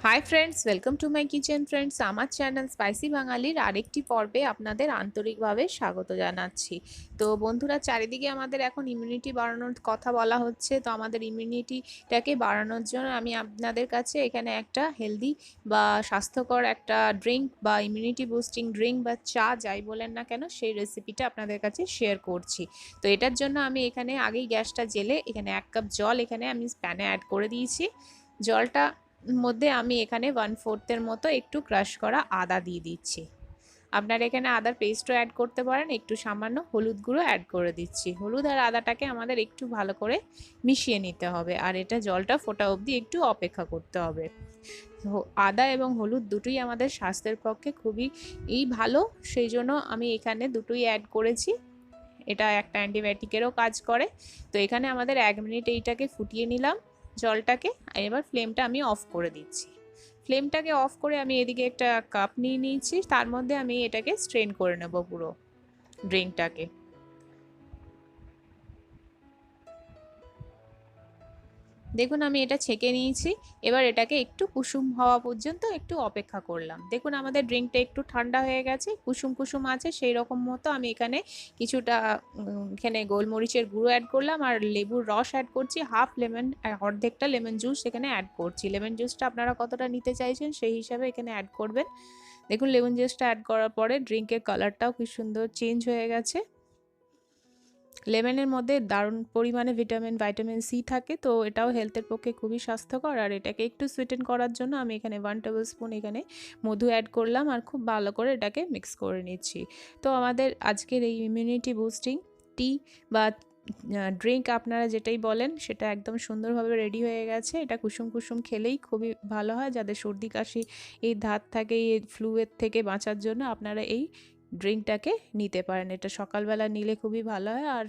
Hi friends, welcome to my kitchen friends. আমার channel spicy বাঙালির আরেকটি পর্বে আপনাদের আন্তরিকভাবে স্বাগত জানাচ্ছি। তো বন্ধুরা, চারিদিকে আমাদের এখন ইমিউনিটি বাড়ানোর কথা বলা হচ্ছে। তো আমাদের ইমিউনিটিটাকে বাড়ানোর জন্য আমি আপনাদের কাছে এখানে একটা হেলদি বা স্বাস্থ্যকর একটা ড্রিঙ্ক বা ইমিউনিটি বুস্টিং ড্রিঙ্ক বা চা যাই বলেন না কেন, সেই রেসিপিটা আপনাদের কাছে শেয়ার করছি। তো এটার জন্য আমি এখানে আগেই গ্যাসটা জেলে এখানে 1 কাপ জল এখানে আমি প্যানে অ্যাড করে দিয়েছি। জলটা মধ্যে আমি এখানে 1/4 মতো একটু ক্রাশ করা আদা দিয়ে দিচ্ছি। আপনারা এখানে আদার পেস্টও অ্যাড করতে পারেন। একটু সামান্য হলুদ গুঁড়ো অ্যাড করে দিচ্ছি। হলুদ আর আদাটাকে আমাদের একটু ভালো করে মিশিয়ে নিতে হবে, আর এটা জলটা ফোটা অবধি একটু অপেক্ষা করতে হবে। আদা এবং হলুদ দুটোই আমাদের স্বাস্থ্যের পক্ষে খুবই ভালো, সেই জন্য আমি এখানে দুটোই অ্যাড করেছি। এটা একটা অ্যান্টিবায়োটিকেরও কাজ করে। তো এখানে আমাদের 1 মিনিট এইটাকে ফুটিয়ে নিলাম জলটাকে। এবার ফ্লেমটা আমি অফ করে দিচ্ছি। ফ্লেমটাকে অফ করে আমি এদিকে একটা কাপ নিয়ে নিয়েছি, তার মধ্যে আমি এটাকে স্ট্রেন করে নেব পুরো ড্রিঙ্কটাকে। দেখুন আমি এটা ছেঁকে নিয়েছি। এবার এটাকে একটু কুসুম হওয়া পর্যন্ত একটু অপেক্ষা করলাম। দেখুন আমাদের ড্রিঙ্কটা একটু ঠান্ডা হয়ে গেছে, কুসুম কুসুম আছে, সেই রকম মতো আমি এখানে কিছুটা এখানে গোলমরিচের গুঁড়ো অ্যাড করলাম আর লেবুর রস অ্যাড করছি। হাফ লেমন, অর্ধেকটা লেমন জুস এখানে অ্যাড করছি। লেমন জুসটা আপনারা কতটা নিতে চাইছেন সেই হিসাবে এখানে অ্যাড করবেন। দেখুন লেমন জুসটা অ্যাড করার পরে ড্রিঙ্কের কালারটাও কি সুন্দর চেঞ্জ হয়ে গেছে। লেমনের মধ্যে দারুণ পরিমাণে ভাইটামিন সি থাকে, তো এটাও হেলথের পক্ষে খুবই স্বাস্থ্যকর। আর এটাকে একটু সুইটেন করার জন্য আমি এখানে 1 টেবিল স্পুন এখানে মধু অ্যাড করলাম আর খুব ভালো করে এটাকে মিক্স করে নিচ্ছি। তো আমাদের আজকের এই ইমিউনিটি বুস্টিং টি বা ড্রিঙ্ক আপনারা যেটাই বলেন সেটা একদম সুন্দরভাবে রেডি হয়ে গেছে। এটা কুসুম কুসুম খেলেই খুবই ভালো হয়। যাদের সর্দি কাশি এই ধাত থাকে, এই ফ্লুয়ের থেকে বাঁচার জন্য আপনারা এই ড্রিঙ্কটাকে নিতে পারেন। এটা সকালবেলা নিলে খুবই ভালো হয়, আর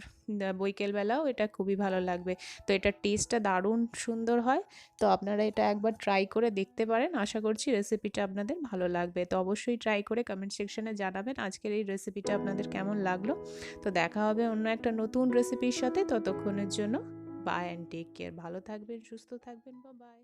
বৈকালবেলাও এটা খুবই ভালো লাগবে। তো এটার টেস্টটা দারুণ সুন্দর হয়। তো আপনারা এটা একবার ট্রাই করে দেখতে পারেন। আশা করছি রেসিপিটা আপনাদের ভালো লাগবে। তো অবশ্যই ট্রাই করে কমেন্ট সেকশনে জানাবেন আজকের এই রেসিপিটা আপনাদের কেমন লাগলো। তো দেখা হবে অন্য একটা নতুন রেসিপির সাথে। ততক্ষণের জন্য বাই অ্যান্ড টেক কেয়ার। ভালো থাকবেন, সুস্থ থাকবেন, বা বাই।